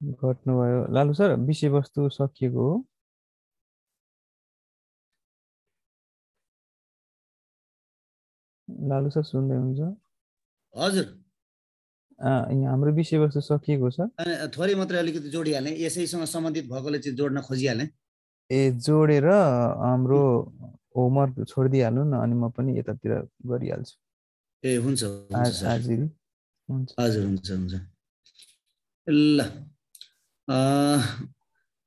घट्नुभयो लालु सर, विषयवस्तु सकिएको हो। लालु सर सुन्दै हुनुहुन्छ? हजुर यहाँ हाम्रो विषयवस्तु सकिएको छ। थोरै मात्रै अलिकति जोडिहालेँ, यसैसँग सम्बन्धित भएकोले चाहिँ जोड्न खोजिहालेँ। ए जोडेर हाम्रो होमवर्क छोडिदिइहाल्नु न, अनि म पनि यतातिर गरिहाल्छु। ए हुन्छ हुन्छ सर। आज हुन्छ। हजुर हुन्छ हुन्छ। ल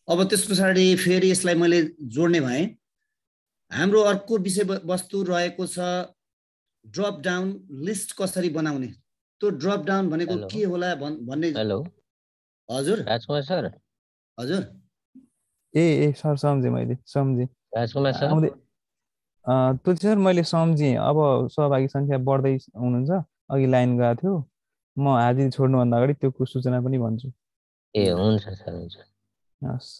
अब त्यस पछाडि फेरि यसलाई मैले जोड्ने भएँ। हाम्रो अर्को विषय वस्तु रहेको छ ड्रप डाउन लिस्ट कसरी बनाउने। त्यो ड्रप डाउन भनेको के होला भन्ने। हेलो हजुर राजकुमार सर। हजुर ए सर सम्झेँ, मैले सम्झेँ। राजकुमार सर आउँदै त्यो सर मैले सम्झेँ। अब सहभागी सङ्ख्या बढ्दै हुनुहुन्छ, अघि लाइन गएको थियो। म हाजिरी छोड्नुभन्दा अगाडि त्यो सूचना पनि भन्छु। ए हुन्छ सर हुन्छ। हस्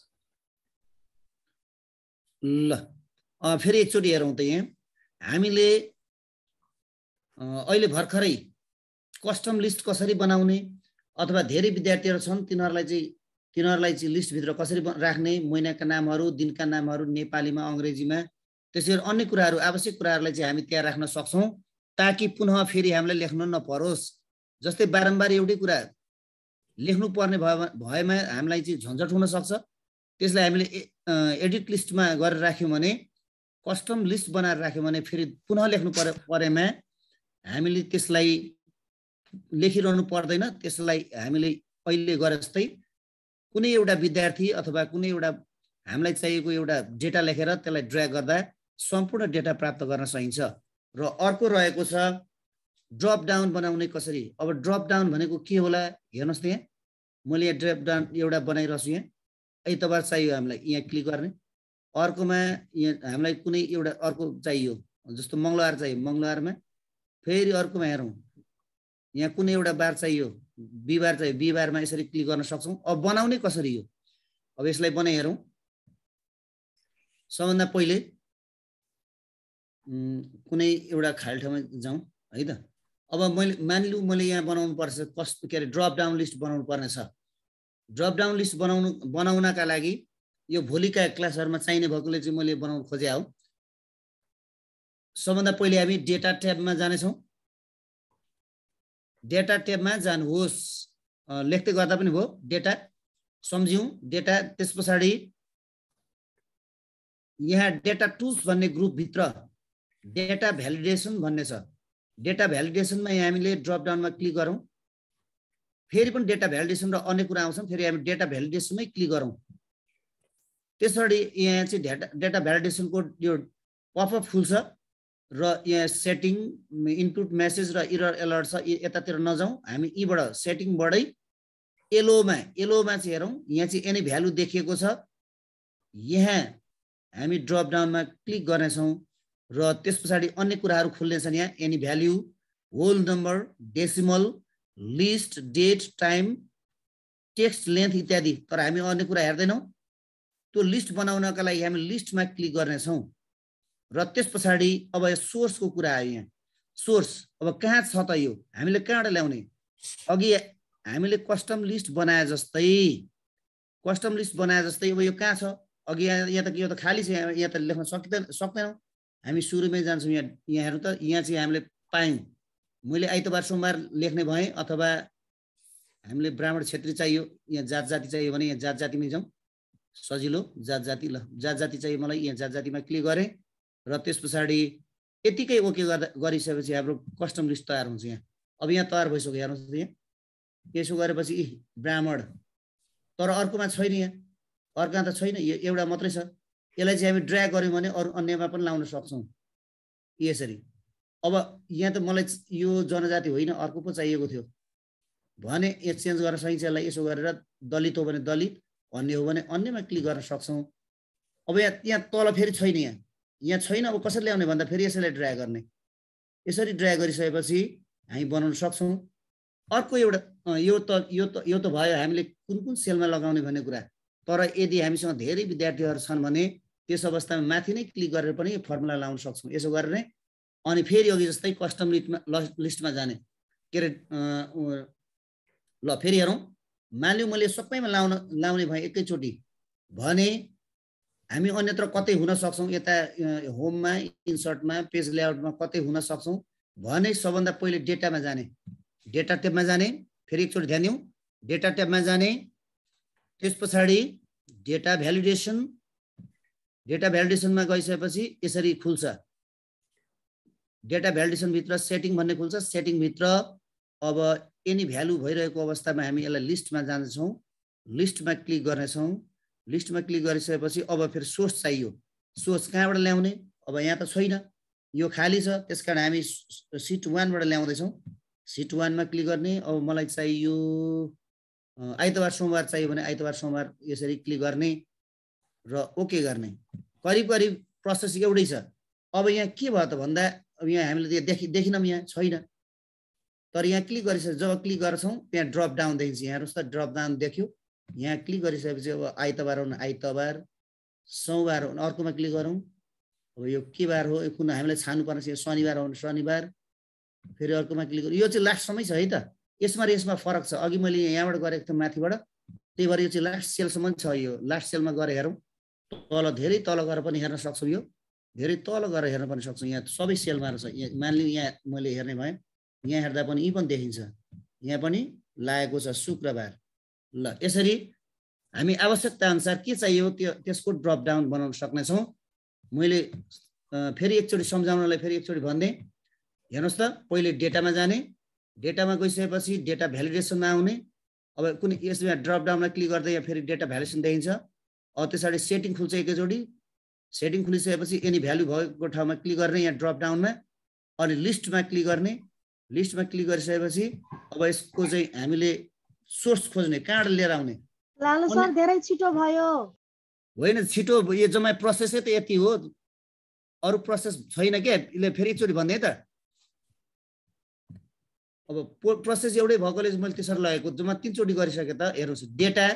ल फेरि एकचोटि हेरौँ त। यहाँ हामीले अहिले भर्खरै कस्टम लिस्ट कसरी बनाउने, अथवा धेरै विद्यार्थीहरू छन् तिनीहरूलाई चाहिँ लिस्टभित्र कसरी राख्ने, महिनाका नामहरू, दिनका नामहरू नेपालीमा अङ्ग्रेजीमा, त्यसरी अन्य कुराहरू आवश्यक कुराहरूलाई चाहिँ हामी त्यहाँ राख्न सक्छौँ, ताकि पुनः फेरि हामीलाई लेख्न नपरोस्। जस्तै बारम्बार एउटै कुरा लेख्नु पर्ने भएमा हामीलाई चाहिँ झन्झट हुन सक्छ। त्यसलाई हामीले एडिट लिस्टमा गरेर राख्यौँ भने, कस्टम लिस्ट बनाएर राख्यौँ भने फेरि पुनः लेख्नु परेमा हामीले त्यसलाई लेखिरहनु पर्दैन। त्यसलाई हामीले अहिले गरे जस्तै कुनै एउटा विद्यार्थी अथवा कुनै एउटा हामीलाई चाहिएको एउटा डेटा लेखेर त्यसलाई ड्र्याग गर्दा सम्पूर्ण डेटा प्राप्त गर्न सकिन्छ। र अर्को रहेको छ ड्रप डाउन बनाउने कसरी। अब ड्रप डाउन भनेको के होला हेर्नुहोस् त। यहाँ मैले यहाँ ड्रप डाउन एउटा बनाइरहेको छु। यहाँ आइतबार चाहियो हामीलाई, यहाँ क्लिक गर्ने। अर्कोमा यहाँ हामीलाई कुनै एउटा अर्को चाहियो, जस्तो मङ्गलबार चाहियो, मङ्गलबारमा फेरि अर्कोमा हेरौँ, यहाँ कुनै एउटा बार चाहियो, बिहिबार चाहियो, बिहिबारमा यसरी क्लिक गर्न सक्छौँ। अब बनाउने कसरी हो, अब यसलाई बनाइ हेरौँ। सबभन्दा पहिले कुनै एउटा खाली ठाउँमा जाउँ है त। अब मैले मानिलिउँ मैले यहाँ बनाउनु पर्छ कस्तो के अरे ड्रप डाउन लिस्ट बनाउनु पर्ने छ। ड्रप डाउन लिस्ट बनाउनका लागि यो भोलिका क्लासहरूमा चाहिने भएकोले चाहिँ मैले बनाउन खोजे हो। सबभन्दा पहिले हामी डेटा ट्याबमा जानेछौँ। डेटा ट्याबमा जानुहोस्, लेख्दै गर्दा पनि भयो। डेटा सम्झ्यौँ, डेटा। त्यस पछाडि यहाँ डेटा टुल्स भन्ने ग्रुपभित्र डेटा भ्यालिडेसन भन्ने छ। डेटा भ्यालिडेसनमा यहाँ हामीले ड्रप डाउनमा क्लिक गरौँ। फेरि पनि डेटा भ्यालिडेसन र अन्य कुरा आउँछन्, फेरि हामी डेटा भ्यालिडेसनमै क्लिक गरौँ। त्यसरी यहाँ चाहिँ डेटा भ्यालिडेसनको यो पपअप खुल्छ र यहाँ सेटिङ, इनपुट मेसेज र एरर अलर्ट छ। यतातिर नजाउँ, हामी यीबाट सेटिङबाटै एलोमा चाहिँ हेरौँ। यहाँ चाहिँ एनी भ्यालु देखिएको छ। यहाँ हामी ड्रप डाउनमा क्लिक गर्नेछौँ र त्यस पछाडि अन्य कुराहरू खुल्नेछन्। यहाँ any value, whole number, decimal, list, date, time, text length इत्यादि। तर हामी अन्य कुरा हेर्दैनौँ। त्यो लिस्ट बनाउनका लागि हामी लिस्टमा क्लिक गर्नेछौँ र त्यस पछाडि अब यो सोर्सको कुरा आयो। यहाँ सोर्स अब कहाँ छ त, यो हामीले कहाँबाट ल्याउने। अघि हामीले कस्टम लिस्ट बनाए जस्तै अब यो कहाँ छ। अघि यहाँ त यो त खाली छ, यहाँ त लेख्न सक्दैनौँ। हामी सुरुमै जान्छौँ। यहाँ हेर्नु त, यहाँ चाहिँ हामीले पायौँ। मैले आइतबार सोमबार लेख्ने भएँ, अथवा हामीले ब्राह्मण क्षेत्री चाहियो, यहाँ जात जाति चाहियो भने यहाँ जात जातिमै जाउँ, सजिलो। जात जाति, ल जात जाति चाहियो मलाई, यहाँ जात जातिमा क्लिक गरेँ र त्यस पछाडि यतिकै ओके गरिसकेपछि हाम्रो कस्टम लिस्ट तयार हुन्छ। यहाँ अब यहाँ तयार भइसक्यो। हेर्नुहोस् यहाँ यसो गरेपछि ब्राह्मण, तर अर्कोमा छैन। यहाँ अर्कोमा त छैन, यो एउटा मात्रै छ। यसलाई चाहिँ हामी ड्र्याग गऱ्यौँ भने अरू अन्यमा पनि लाउन सक्छौँ यसरी। अब यहाँ त मलाई यो जनजाति होइन, अर्को पो चाहिएको थियो भने एक्सचेन्ज गर्न सकिन्छ। यसलाई यसो गरेर दलित हो भने दलित, अन्य हो भने अन्यमा क्लिक गर्न सक्छौँ। अब यहाँ तल फेरि छैन, यहाँ छैन। अब कसरी ल्याउने भन्दा फेरि यसैलाई ड्र्याग गर्ने। यसरी ड्र्याग गरिसकेपछि हामी बनाउन सक्छौँ। अर्को एउटा यो त भयो हामीले कुन सेलमा लगाउने भन्ने कुरा। तर यदि हामीसँग धेरै विद्यार्थीहरू छन् भने त्यस अवस्थामा माथि नै क्लिक गरेर पनि यो फर्मुला लाउन सक्छौँ। यसो गरेर अनि फेरि अघि जस्तै कस्टम लिस्टमा जाने के अरे। ल फेरि हेरौँ। मान्यो मैले सबैमा लाउने भए एकैचोटि भने हामी अन्यत्र कतै हुन सक्छौँ, यता होममा, इन्सर्टमा, पेज लेआउटमा कतै हुन सक्छौँ भने सबभन्दा पहिले डेटामा जाने, डेटा ट्याबमा जाने, फेरि एकचोटि ध्यान दिउँ, डेटा ट्याबमा जाने, त्यस पछाडि डेटा भ्यालिडेसन, डेटा भ्यालिडेसनमा गइसकेपछि यसरी खुल्छ, डेटा भ्यालिडेसन भित्र सेटिङ भन्ने खुल्छ, सेटिङ भित्र अब एनी भ्यालु भइरहेको अवस्थामा हामी यसलाई लिस्टमा जान्छौँ, लिस्टमा क्लिक गर्नेछौँ, लिस्टमा क्लिक गरिसकेपछि अब फेरि सोर्स चाहियो, सोर्स कहाँबाट ल्याउने, अब यहाँ त छैन, यो खाली छ, त्यसकारण हामी सिट 1 बाट ल्याउँदैछौँ, सिट 1 मा क्लिक गर्ने, अब मलाई चाहियो आइतबार सोमबार चाहियो भने आइतबार सोमबार यसरी क्लिक गर्ने र ओके गर्ने, करिब करिब प्रोसेस एउटै छ। अब यहाँ के भयो त भन्दा अब यहाँ हामीले देखिनौँ यहाँ छैन, तर यहाँ क्लिक गरिसकेपछि जब क्लिक गर्छौँ त्यहाँ ड्रप डाउन देखिन्छ, यहाँ हेर्नुहोस् त ड्रप डाउन देख्यो, यहाँ क्लिक गरिसकेपछि अब आइतबार हो आइतबार, सोमबार हो अर्कोमा क्लिक गरौँ, अब यो के बार हो यो कुन हामीलाई छान्नुपर्ने छ, शनिबार हो शनिबार, फेरि अर्कोमा क्लिक गरौँ, यो चाहिँ लास्टसम्मै छ है त, यसमा र यसमा फरक छ, अघि मैले यहाँबाट गरेको थिएँ माथिबाट, त्यही भएर यो चाहिँ लास्ट सेलसम्म छ, यो लास्ट सेलमा गएर हेरौँ, तल धेरै तल गएर पनि हेर्न सक्छौँ, यो धेरै तल गएर हेर्न पनि सक्छौँ, यहाँ सबै सेलमा रहेछ, मानिलिउँ यहाँ मैले हेर्ने भएँ, यहाँ हेर्दा पनि यी पनि देखिन्छ, यहाँ पनि लागेको छ शुक्रबार। ल यसरी हामी आवश्यकता अनुसार के चाहियो त्यसको ड्रप डाउन बनाउन सक्नेछौँ। मैले फेरि एकचोटि सम्झाउनलाई फेरि एकचोटि भन्दै, हेर्नुहोस् त पहिले डेटामा जाने, डेटामा गइसकेपछि डेटा भ्यालिडेसनमा आउने, अब कुनै यसमा ड्रप डाउनमा क्लिक गर्दा यहाँ फेरि डेटा भ्यालिडेसन देखिन्छ, अब त्यसरी सेटिङ खुल्छ एकैचोटि, सेटिङ खुलिसकेपछि एनी भ्यालु भएको ठाउँमा क्लिक गर्ने यहाँ ड्रप डाउनमा, अनि लिस्टमा क्लिक गर्ने, लिस्टमा क्लिक गरिसकेपछि अब यसको चाहिँ हामीले सोर्स खोज्ने, कहाँबाट लिएर आउने। लालु सर धेरै छिटो भयो। होइन छिटो, यो जम्मै प्रोसेसै त यति हो, अरू प्रोसेस छैन क्या, यसले फेरि एकचोटि भन्दै त, अब प्रोसेस एउटै भएकोले मैले त्यसरी लगेको, जम्मा 3 चोटि गरिसके त हेर्नुहोस्, डेटा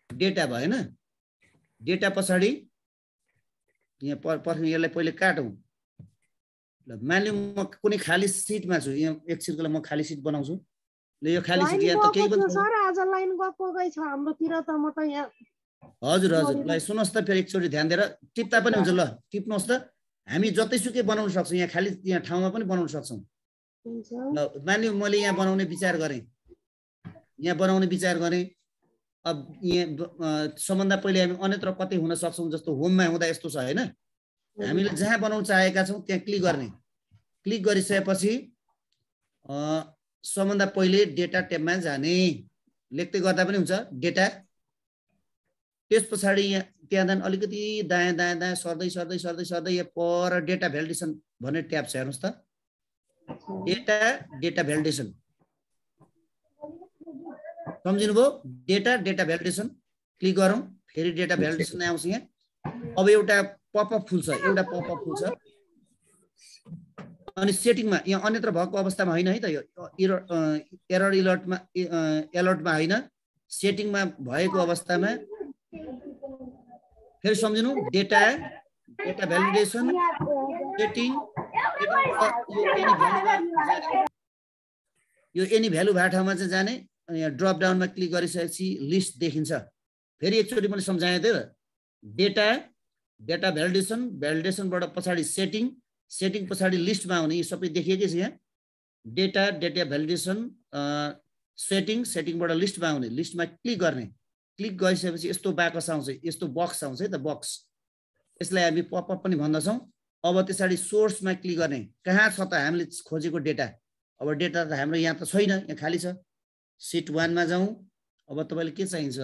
डेटा भएन, डेटा पछाडि यहाँ पर्खिनु, यसलाई पहिले काटौँ, ल मानिलिउँ म कुनै खाली सिटमा छु, यहाँ एकछिनकोलाई म खाली सिट बनाउँछु, ल यो खाली सिट यहाँ त केही पनि छैन सर, आज लाइन गएको गइ छ हाम्रोतिर त, म त यहाँ हजुर हजुर, ल सुन्नुहोस् त फेरि एकचोटि ध्यान दिएर टिप्दा पनि हुन्छ, ल टिप्नुहोस् त, हामी जतैसुकै बनाउन सक्छौँ, यहाँ खाली यहाँ ठाउँमा पनि बनाउन सक्छौँ। ल मानिलिउँ मैले यहाँ बनाउने विचार गरेँ, यहाँ बनाउने विचार गरेँ, अब यहाँ सबभन्दा पहिले हामी अन्यत्र कतै हुन सक्छौँ, जस्तो होममा हुँदा यस्तो छ होइन, हामीले जहाँ बनाउन चाहेका छौँ त्यहाँ क्लिक गर्ने, क्लिक गरिसकेपछि सबभन्दा पहिले डेटा ट्याबमा जाने, लेख्दै गर्दा पनि हुन्छ डेटा, त्यस पछाडि यहाँ त्यहाँदेखि अलिकति दायाँ दायाँ दायाँ सर्दै सर्दै सर्दै सर्दै यहाँ पर डेटा भ्यालिडेसन भन्ने ट्याब छ, हेर्नुहोस् त, डेटा भ्यालिडेसन, सम्झिनुभयो, डेटा भ्यालिडेसन क्लिक गरौँ, फेरि डेटा भ्यालिडेसन आउँछ यहाँ, अब एउटा पपअप खुल्छ, एउटा पपअप खुल्छ, अनि सेटिङमा यहाँ अन्यत्र भएको अवस्थामा होइन है त, यो एरर अलर्टमा होइन, सेटिङमा भएको अवस्थामा फेरि सम्झिनु, डेटा भ्यालिडेसन सेटिङ, यो एनी भ्यालु भएको ठाउँमा चाहिँ जाने, यहाँ ड्रप डाउनमा क्लिक गरिसकेपछि लिस्ट देखिन्छ, फेरि एकचोटि मैले सम्झाएँ थियो, डेटा भ्यालिडेसनबाट पछाडि सेटिङ पछाडि लिस्टमा आउने, यो सबै देखिएकै छ यहाँ, डेटा भ्यालिडेसन सेटिङबाट लिस्टमा आउने, लिस्टमा क्लिक गर्ने, क्लिक गरिसकेपछि यस्तो बाकस आउँछ, यस्तो बक्स आउँछ है त, बक्स, यसलाई हामी पपअप पनि भन्दछौँ। अब त्यसरी सोर्समा क्लिक गर्ने, कहाँ छ त हामीले खोजेको डेटा, अब डेटा त हाम्रो यहाँ त छैन, यहाँ खाली छ, सिट 1 मा जाउँ, अब तपाईँले के चाहिन्छ,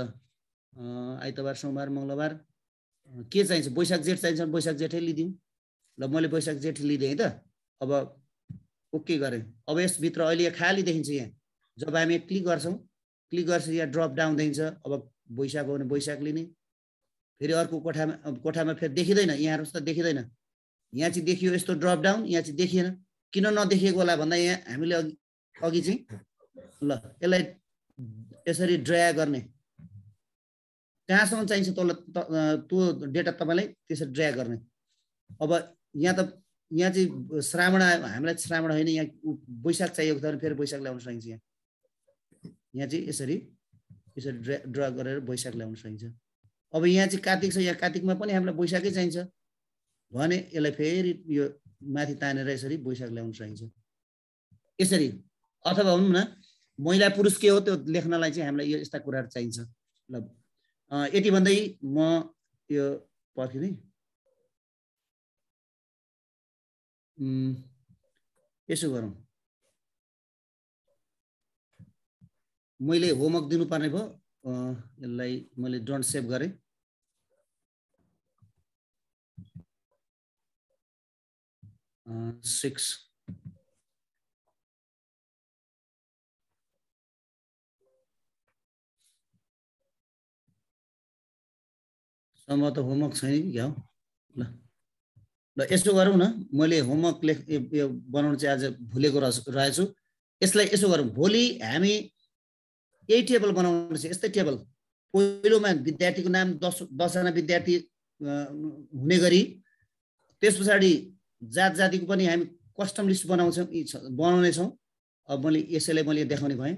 आइतबार सोमबार मङ्गलबार के चाहिन्छ, वैशाख जेठ चाहिन्छ, वैशाख जेठै लिदिउँ, ल मैले वैशाख जेठ लिँदै है त, अब ओके गरेँ, अब यसभित्र अहिले खाली देखिन्छ, यहाँ जब हामी क्लिक गर्छौँ, क्लिक गर्छ यहाँ ड्रप डाउन देखिन्छ, अब वैशाख हो भने वैशाख लिने, फेरि अर्को कोठामा फेरि देखिँदैन, यहाँ हेर्नुहोस् त देखिँदैन, यहाँ चाहिँ देखियो यस्तो ड्रप डाउन, यहाँ चाहिँ देखिएन, किन नदेखिएको होला भन्दा यहाँ हामीले अघि चाहिँ ल यसलाई यसरी ड्र्याग गर्ने, कहाँसम्म चाहिन्छ त्यो डेटा तपाईँलाई त्यसरी ड्र्याग गर्ने, अब यहाँ चाहिँ श्रावण आयो, हामीलाई श्रावण होइन, यहाँ वैशाख चाहिएको छ भने फेरि वैशाख ल्याउन सकिन्छ, यहाँ चाहिँ यसरी यसरी ड्रा गरेर वैशाख ल्याउन सकिन्छ। अब यहाँ चाहिँ कार्तिक छ, यहाँ कार्तिकमा पनि हामीलाई वैशाखै चाहिन्छ भने यसलाई फेरि यो माथि तानेर यसरी वैशाख ल्याउन सकिन्छ यसरी। अथवा भनौँ न महिला पुरुष के हो त्यो लेख्नलाई चाहिँ हामीलाई यो यस्ता कुराहरू चाहिन्छ। ल यति भन्दै म यो पर्खिने यसो गरौँ, मैले होमवर्क दिनुपर्ने भयो, यसलाई मैले डोन्ट सेभ गरेँ। सिक्स सम्भवतः होमवर्क छैन कि क्या हो। ल ल यसो गरौँ न, मैले होमवर्क यो बनाउनु चाहिँ आज भुलेको रहेछु। यसलाई यसो गरौँ, भोलि हामी यही टेबल बनाउनु छ, यस्तै टेबल पहिलोमा विद्यार्थीको नाम 10जना विद्यार्थी हुने गरी, त्यस पछाडि जात जातिको पनि हामी कस्टम लिस्ट बनाउनेछौँ। अब मैले यसैलाई मैले देखाउने भएँ,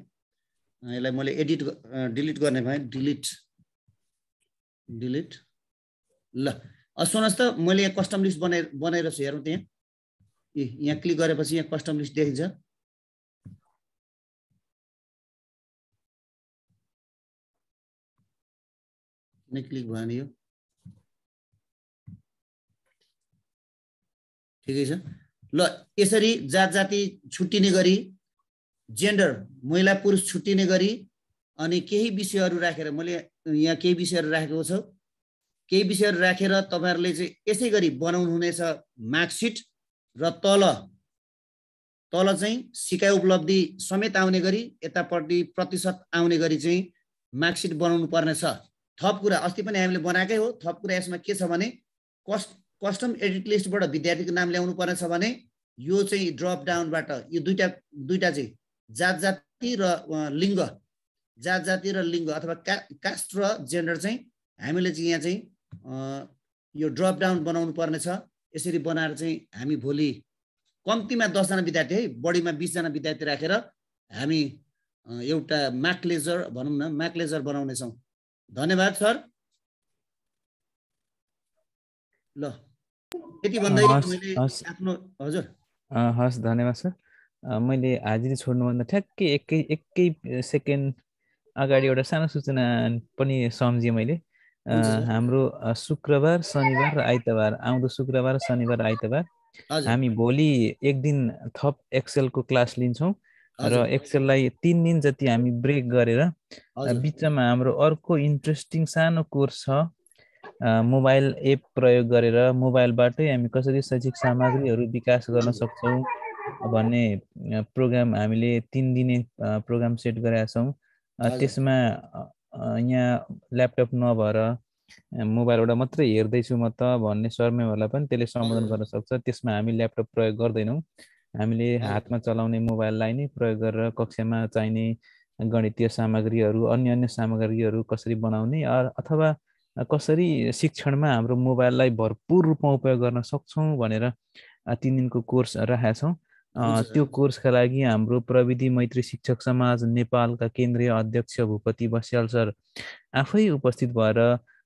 यसलाई मैले डिलिट गर्ने भएँ, डिलिट। ल सुन्नुहोस् त, मैले यहाँ कस्टम लिस्ट बनाएर छु, हेरौँ त्यहाँ यहाँ क्लिक गरेपछि यहाँ कस्टम लिस्ट देखिन्छ। क्लिक भएन यो, ठिकै छ। ल यसरी जात जाति छुट्टिने गरी, जेन्डर महिला पुरुष छुट्टिने गरी, अनि केही विषयहरू राखेर मैले यहाँ केही विषयहरू राखेको छु। केही विषयहरू राखेर तपाईहरुले चाहिँ यसै गरी बनाउनु हुनेछ मार्कसिट, र तल चाहिँ सिकाइ उपलब्धि समेत आउने गरी, यतापट्टि प्रतिशत आउने गरी चाहिँ मार्कसिट बनाउनु पर्ने छ। थप कुरा अस्ति पनि हामीले बनाएकै हो। थप कुरा यसमा के छ भने कस्टम एडिट लिस्टबाट विद्यार्थीको नाम ल्याउनु पर्ने छ भने यो चाहिँ ड्रप डाउनबाट यो दुईटा चाहिँ जात जाति र लिङ्ग, जात जाति र लिङ्ग अथवा कास्ट र जेन्डर चाहिँ हामीले चाहिँ यहाँ चाहिँ यो ड्रप डाउन बनाउनु पर्ने छ। यसरी बनाएर चाहिँ हामी भोलि कम्तीमा 10 जना विद्यार्थी है, बढीमा 20 जना विद्यार्थी राखेर हामी एउटा म्याकलेजर भनौँ न, म्याकलेजर बनाउने छौँ। धन्यवाद सर। ल यति भन्दै मैले आफ्नो हजुर हस् धन्यवाद सर। मैले हाजिरी छोड्नुभन्दा ठ्याक्कै एकै सेकेन्ड अगाडि एउटा सानो सूचना पनि सम्झेँ मैले। हाम्रो शुक्रबार शनिबार र आइतबार, आउँदो शुक्रबार शनिबार आइतबार हामी भोलि एक दिन थप एक्सेलको क्लास लिन्छौँ र एक्सेललाई 3 दिन जति हामी ब्रेक गरेर बिचमा हाम्रो अर्को इन्ट्रेस्टिङ सानो कोर्स छ, मोबाइल एप प्रयोग गरेर मोबाइलबाटै हामी कसरी शैक्षिक सामग्रीहरू विकास गर्न सक्छौँ भन्ने प्रोग्राम हामीले 3 दिने प्रोग्राम सेट गरेका छौँ। त्यसमा यहाँ ल्यापटप नभएर मोबाइलबाट मात्रै हेर्दैछु म त भन्ने सरमेहरूलाई पनि त्यसले सम्बोधन गर्न सक्छ। त्यसमा हामी ल्यापटप प्रयोग गर्दैनौँ, हामीले हातमा चलाउने मोबाइललाई नै प्रयोग गरेर कक्षामा चाहिने गणितीय सामग्रीहरू, अन्य सामग्रीहरू कसरी बनाउने अथवा कसरी शिक्षणमा हाम्रो मोबाइललाई भरपूर रूपमा उपयोग गर्न सक्छौँ भनेर 3 दिनको कोर्स राखेका छौँ। त्यो कोर्सका लागि हाम्रो प्रविधि मैत्री शिक्षक समाज नेपालका केन्द्रीय अध्यक्ष भूपति बस्याल सर आफै उपस्थित भएर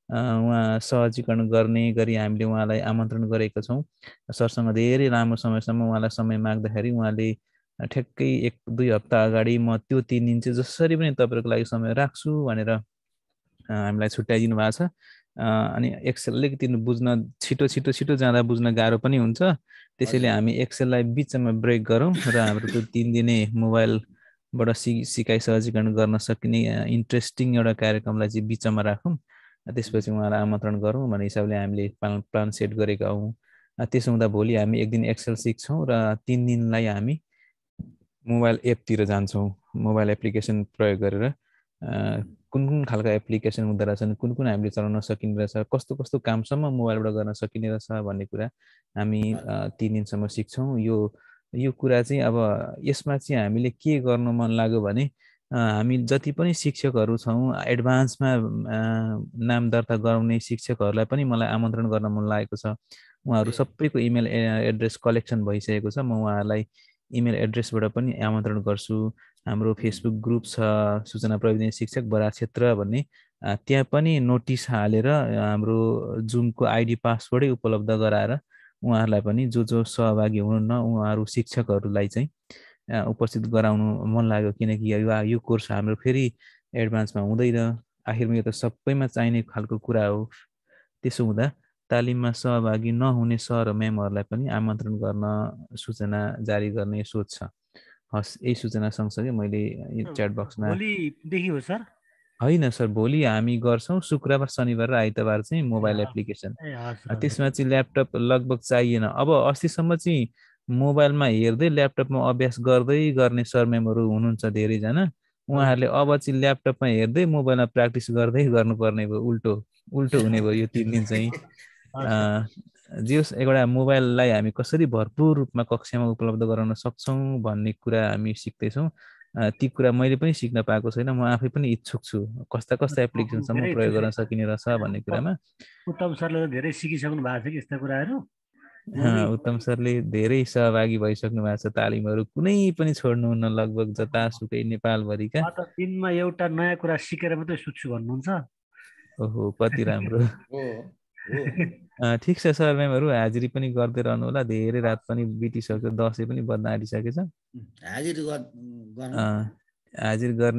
उहाँ सहजीकरण गर्ने गरी हामीले उहाँलाई आमन्त्रण गरेका छौँ। सरसँग धेरै लामो समयसम्म उहाँलाई समय माग्दाखेरि उहाँले ठ्याक्कै 1-2 हप्ता अगाडि म त्यो 3 दिन चाहिँ जसरी पनि तपाईँहरूको लागि समय राख्छु भनेर हामीलाई छुट्याइदिनु भएको छ। अनि एक्सेल अलिकति बुझ्न छिटो जाँदा बुझ्न गाह्रो पनि हुन्छ, त्यसैले हामी एक्सेललाई बिचमा ब्रेक गरौँ र हाम्रो त्यो 3 दिने मोबाइलबाट सिकाइ सहजीकरण गर्न सकिने इन्ट्रेस्टिङ एउटा कार्यक्रमलाई चाहिँ बिचमा राखौँ। त्यसपछि उहाँलाई आमन्त्रण गरौँ भन्ने हिसाबले हामीले प्लान सेट गरेका हौँ। त्यसो हुँदा भोलि हामी एक दिन एक्सेल सिक्छौँ र 3 दिनलाई हामी मोबाइल एपतिर जान्छौँ। मोबाइल एप्लिकेसन प्रयोग गरेर कुन खालका एप्लिकेसन हुँदो रहेछन्, कुन हामीले चलाउन सकिने रहेछ, कस्तो कामसम्म मोबाइलबाट गर्न सकिने रहेछ भन्ने कुरा हामी 3 दिनसम्म सिक्छौँ। यो कुरा चाहिँ अब यसमा चाहिँ हामीले के गर्नु मन लाग्यो भने हामी जति पनि शिक्षकहरू छौँ, एडभान्समा नाम दर्ता गराउने शिक्षकहरूलाई पनि मलाई आमन्त्रण गर्न मन लागेको छ। उहाँहरू सबैको इमेल एड्रेस कलेक्सन भइसकेको छ। म उहाँहरूलाई इमेल एड्रेसबाट पनि आमन्त्रण गर्छु हाम्रो फेसबुक ग्रुप छ सूचना प्रविधि शिक्षक बराक क्षेत्र भन्ने, त्यहाँ पनि नोटिस हालेर हाम्रो जुमको आइडी पासवर्डै उपलब्ध गराएर उहाँहरूलाई पनि जो सहभागी हुनुहुन्न उहाँहरू शिक्षकहरूलाई चाहिँ उपस्थित गराउनु मन लाग्यो, किनकि यो कोर्स हाम्रो फेरि एडभान्समा हुँदैन, आखिरमा यो त सबैमा चाहिने खालको कुरा हो। त्यसो हुँदा तालिममा सहभागी नहुने सर म्यामहरूलाई पनि आमन्त्रण गर्न सूचना जारी गर्ने सोच छ। हस्, यही सूचना सँगसँगै मैले च्याट बक्समा भोलिदेखि हो सर? होइन सर, भोलि हामी गर्छौँ शुक्रबार शनिबार र आइतबार चाहिँ मोबाइल एप्लिकेसन। त्यसमा चाहिँ ल्यापटप लगभग चाहिएन। अब अस्तिसम्म चाहिँ मोबाइलमा हेर्दै ल्यापटपमा अभ्यास गर्दै गर्ने सर म्यामहरू हुनुहुन्छ धेरैजना, उहाँहरूले अब चाहिँ ल्यापटपमा हेर्दै मोबाइलमा प्र्याक्टिस गर्दै गर्नुपर्ने भयो, उल्टो हुने भयो यो 3 दिन चाहिँ। एउटा मोबाइललाई हामी कसरी भरपुर रूपमा कक्षामा उपलब्ध गराउन सक्छौँ भन्ने कुरा हामी सिक्दैछौँ। ती कुरा मैले पनि सिक्न पाएको छैन, म आफै पनि इच्छुक छु कस्ता एप्लिकेसनसम्म प्रयोग गर्न सकिने रहेछ भन्ने कुरामा। उत्तम सरले धेरै सिकिसक्नु भएको छ कि यस्ता कुराहरू। उत्तम सरले धेरै सहभागी भइसक्नु भएको छ, तालिमहरू कुनै पनि छोड्नुहुन्न, लगभग जतासुकै नेपालभरिका। दिनमा एउटा नयाँ कुरा सिकेर मात्रै सुत्छु भन्नुहुन्छ। ओहो, कति राम्रो। ठिक छ सर म्यामहरू, हाजिरी पनि गर्दै रहनु होला, धेरै रात पनि बितिसक्यो, 10 पनि बज्न आँटिसकेछ। हाजिर गर्ने